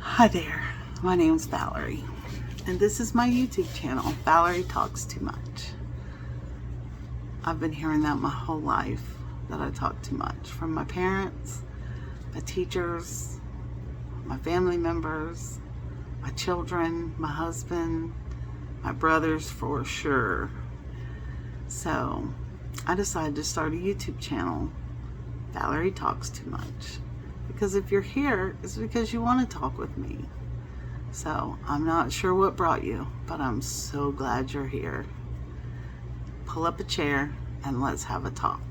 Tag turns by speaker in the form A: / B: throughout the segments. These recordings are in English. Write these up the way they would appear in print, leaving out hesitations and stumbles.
A: Hi there, my name's Valerie, and this is my YouTube channel, Valerie Talks Too Much. I've been hearing that my whole life, that I talk too much, from my parents, my teachers, my family members, my children, my husband, my brothers for sure. So I decided to start a YouTube channel, Valerie Talks Too Much. Because if you're here, it's because you want to talk with me. So I'm not sure what brought you, but I'm so glad you're here. Pull up a chair and let's have a talk.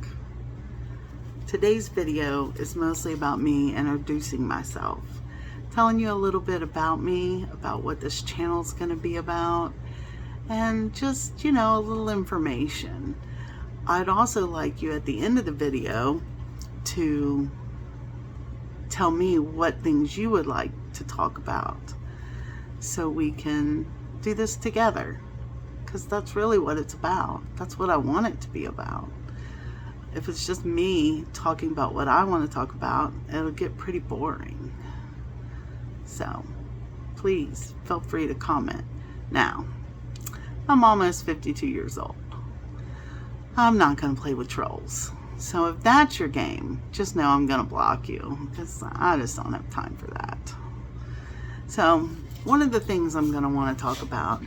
A: Today's video is mostly about me introducing myself, telling you a little bit about me, about what this channel is going to be about, and just, a little information. I'd also like you at the end of the video to tell me what things you would like to talk about so we can do this together, because that's really what it's about. That's what I want it to be about. If it's just me talking about what I want to talk about, it'll get pretty boring. So please feel free to comment. Now, I'm almost 52 years old. I'm not going to play with trolls. So if that's your game, just know I'm going to block you, because I just don't have time for that. So one of the things I'm going to want to talk about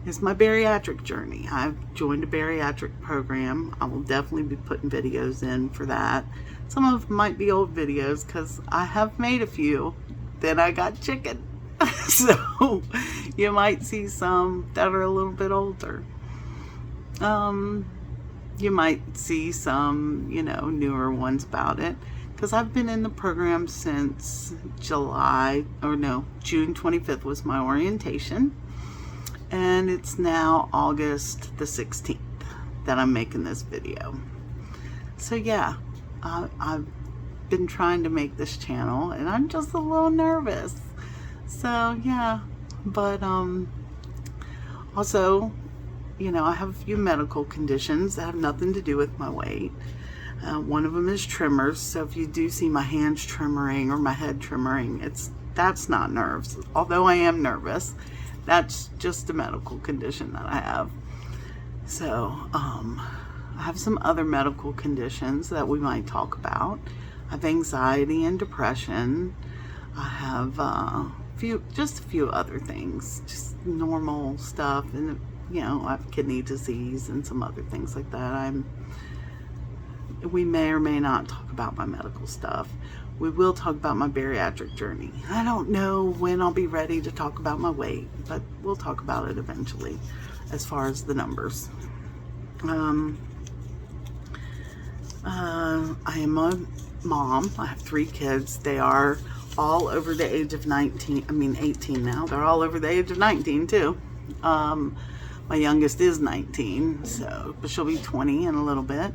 A: is my bariatric journey. I've joined a bariatric program. I will definitely be putting videos in for that. Some of them might be old videos because I have made a few. Then I got chicken. So you might see some that are a little bit older. You might see some, newer ones about it, because I've been in the program since June 25th was my orientation, and it's now August the 16th that I'm making this video. So yeah, I've been trying to make this channel, and I'm just a little nervous. So yeah, but also, I have a few medical conditions that have nothing to do with my weight. One of them is tremors, so if you do see my hands tremoring or my head tremoring, that's not nerves. Although I am nervous, that's just a medical condition that I have. So I have some other medical conditions that we might talk about. I have anxiety and depression. I have just a few other things, just normal stuff, and I have kidney disease and some other things like that. We may or may not talk about my medical stuff. We will talk about my bariatric journey. I don't know when I'll be ready to talk about my weight, but we'll talk about it eventually as far as the numbers. I am a mom. I have 3 kids. They are all over the age of 18 now. They're all over the age of 19 too. My youngest is 19, but she'll be 20 in a little bit.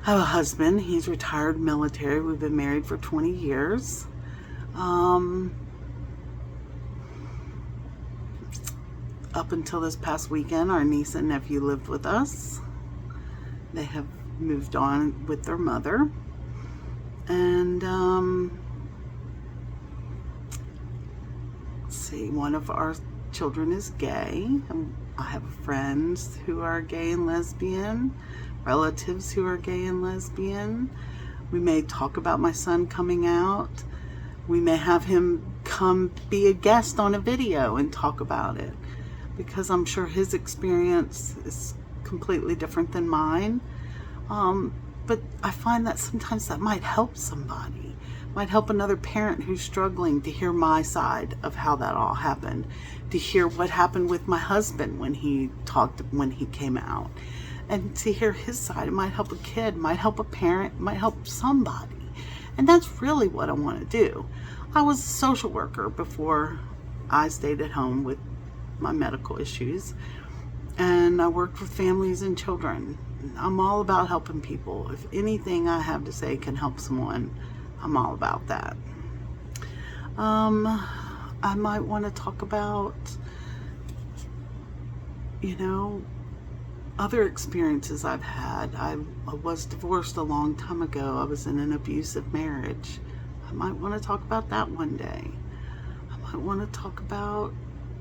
A: I have a husband. He's retired military. We've been married for 20 years. Up until this past weekend, our niece and nephew lived with us. They have moved on with their mother. And let's see, one of our children is gay. I have friends who are gay and lesbian, relatives who are gay and lesbian. We may talk about my son coming out. We may have him come be a guest on a video and talk about it, because I'm sure his experience is completely different than mine. But I find that sometimes that might help somebody. Might help another parent who's struggling to hear my side of how that all happened, to hear what happened with my husband when he came out, and to hear his side. It might help a kid, might help a parent, might help somebody. And that's really what I want to do. I was a social worker before I stayed at home with my medical issues, and I worked with families and children. I'm all about helping people. If anything I have to say can help someone, I'm all about that. I might want to talk about, other experiences I've had. I was divorced a long time ago. I was in an abusive marriage. I might want to talk about that one day. might want to talk about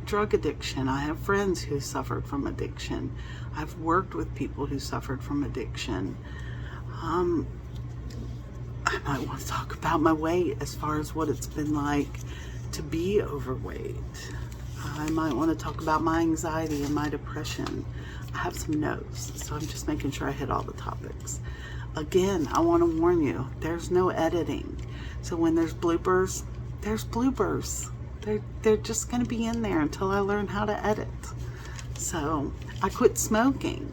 A: drug addiction. I have friends who suffered from addiction. I've worked with people who suffered from addiction. I might want to talk about my weight as far as what it's been like to be overweight. I might want to talk about my anxiety and my depression. I have some notes, so I'm just making sure I hit all the topics. Again, I want to warn you, there's no editing. So when there's bloopers, there's bloopers. They're just going to be in there until I learn how to edit. So I quit smoking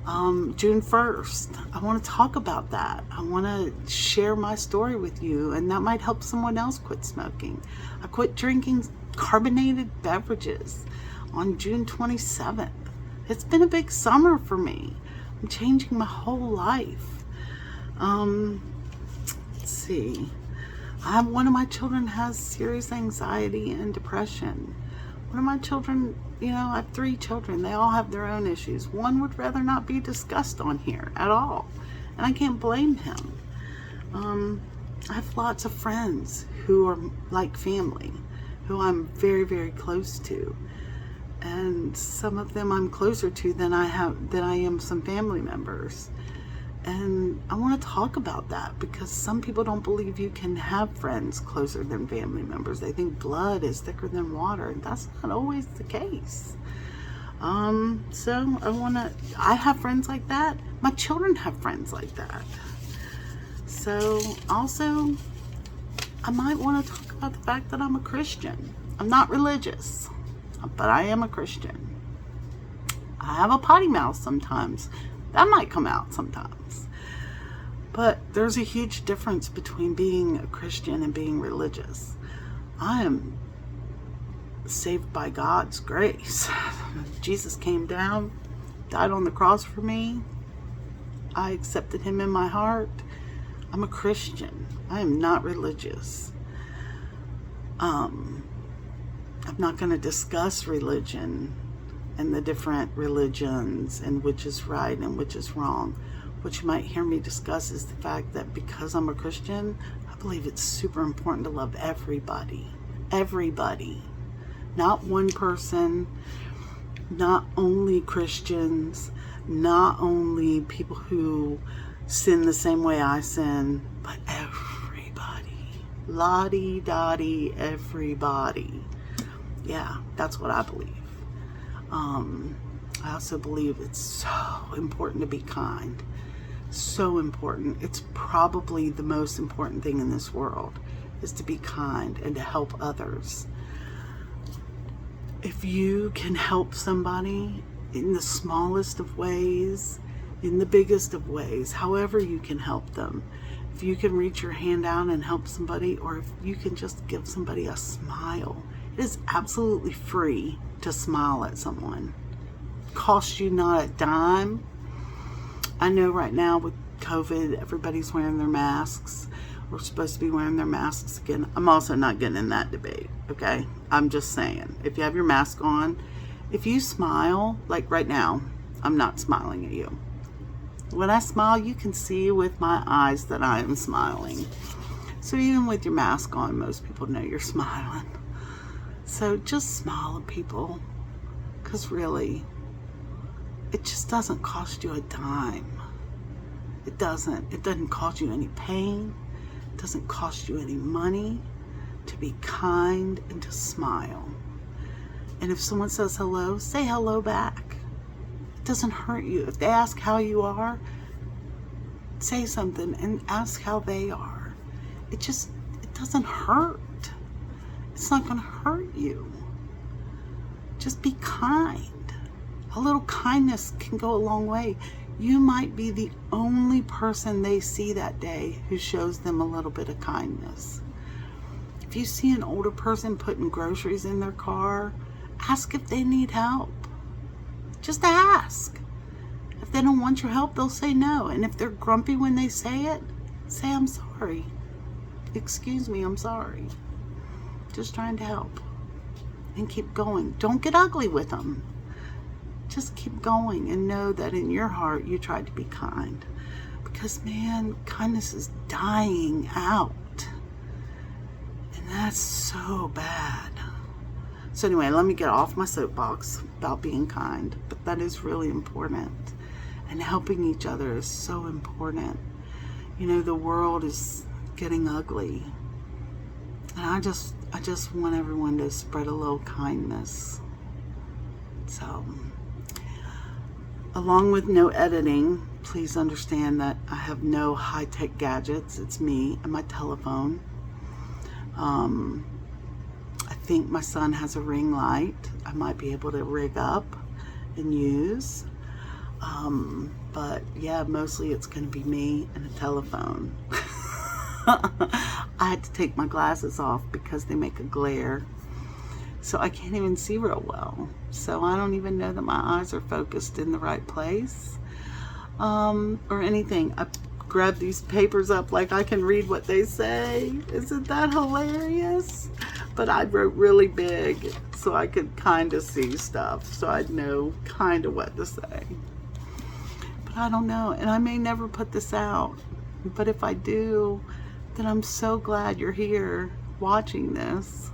A: June 1st. I want to talk about that. I want to share my story with you, and that might help someone else quit smoking. I quit drinking carbonated beverages on June 27th. It's been a big summer for me. I'm changing my whole life. Let's see. One of my children has serious anxiety and depression. One of my children, I have 3 children. They all have their own issues. One would rather not be discussed on here at all. And I can't blame him. I have lots of friends who are like family, who I'm very, very close to. And some of them I'm closer to than I am some family members. And I want to talk about that because some people don't believe you can have friends closer than family members. They think blood is thicker than water, and that's not always the case. So I have friends like that. My children have friends like that. So also, I might want to talk about the fact that I'm a Christian. I'm not religious, but I am a Christian. I have a potty mouth sometimes. That might come out sometimes. But there's a huge difference between being a Christian and being religious. I am saved by God's grace. Jesus came down, died on the cross for me. I accepted him in my heart. I'm a Christian. I am not religious. I'm not going to discuss religion and the different religions and which is right and which is wrong. What you might hear me discuss is the fact that because I'm a Christian, I believe it's super important to love everybody. Everybody. Not one person, not only Christians, not only people who sin the same way I sin, but everybody. La-di-da-di, everybody. Yeah, that's what I believe. I also believe it's so important to be kind. So important. It's probably the most important thing in this world is to be kind and to help others. If you can help somebody in the smallest of ways, in the biggest of ways, however you can help them, if you can reach your hand out and help somebody, or if you can just give somebody a smile, it is absolutely free to smile at someone. Costs you not a dime. I know right now with COVID, everybody's wearing their masks. We're supposed to be wearing their masks again. I'm also not getting in that debate, okay? I'm just saying, if you have your mask on, if you smile, like right now, I'm not smiling at you. When I smile, you can see with my eyes that I am smiling. So even with your mask on, most people know you're smiling. So just smile at people, because really, it just doesn't cost you a dime. It doesn't. It doesn't cost you any pain. It doesn't cost you any money to be kind and to smile. And if someone says hello, say hello back. It doesn't hurt you. If they ask how you are, say something and ask how they are. It doesn't hurt. It's not going to hurt you. Just be kind. A little kindness can go a long way. You might be the only person they see that day who shows them a little bit of kindness. If you see an older person putting groceries in their car, ask if they need help. Just ask. If they don't want your help, they'll say no. And if they're grumpy when they say it, say, I'm sorry. Excuse me, I'm sorry. Just trying to help. And keep going. Don't get ugly with them. Just keep going and know that in your heart you tried to be kind. Because, man, kindness is dying out. And that's so bad. So anyway, let me get off my soapbox about being kind, but that is really important. And helping each other is so important. You know, the world is getting ugly. And I just want everyone to spread a little kindness. So, along with no editing, please understand that I have no high-tech gadgets. It's me and my telephone. I think my son has a ring light I might be able to rig up and use. But yeah, mostly it's going to be me and a telephone. I had to take my glasses off because they make a glare. So I can't even see real well. So I don't even know that my eyes are focused in the right place. Or anything. I grab these papers up like I can read what they say. Isn't that hilarious? But I wrote really big so I could kind of see stuff. So I'd know kind of what to say. But I don't know. And I may never put this out. But if I do, then I'm so glad you're here watching this.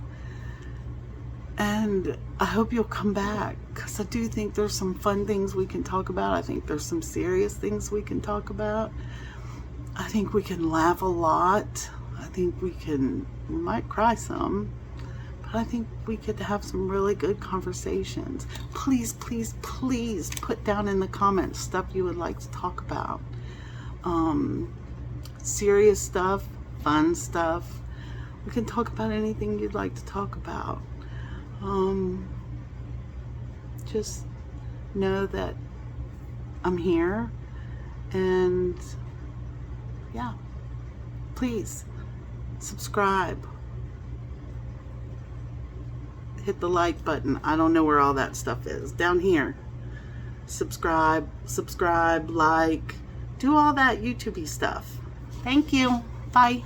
A: And I hope you'll come back, because I do think there's some fun things we can talk about. I think there's some serious things we can talk about. I think we can laugh a lot. I think we might cry some, but I think we could have some really good conversations. Please, please, please put down in the comments stuff you would like to talk about. Serious stuff, fun stuff. We can talk about anything you'd like to talk about. Just know that I'm here, and yeah, please subscribe, hit the like button. I don't know where all that stuff is. Down here. Subscribe, like, do all that YouTube-y stuff. Thank you. Bye.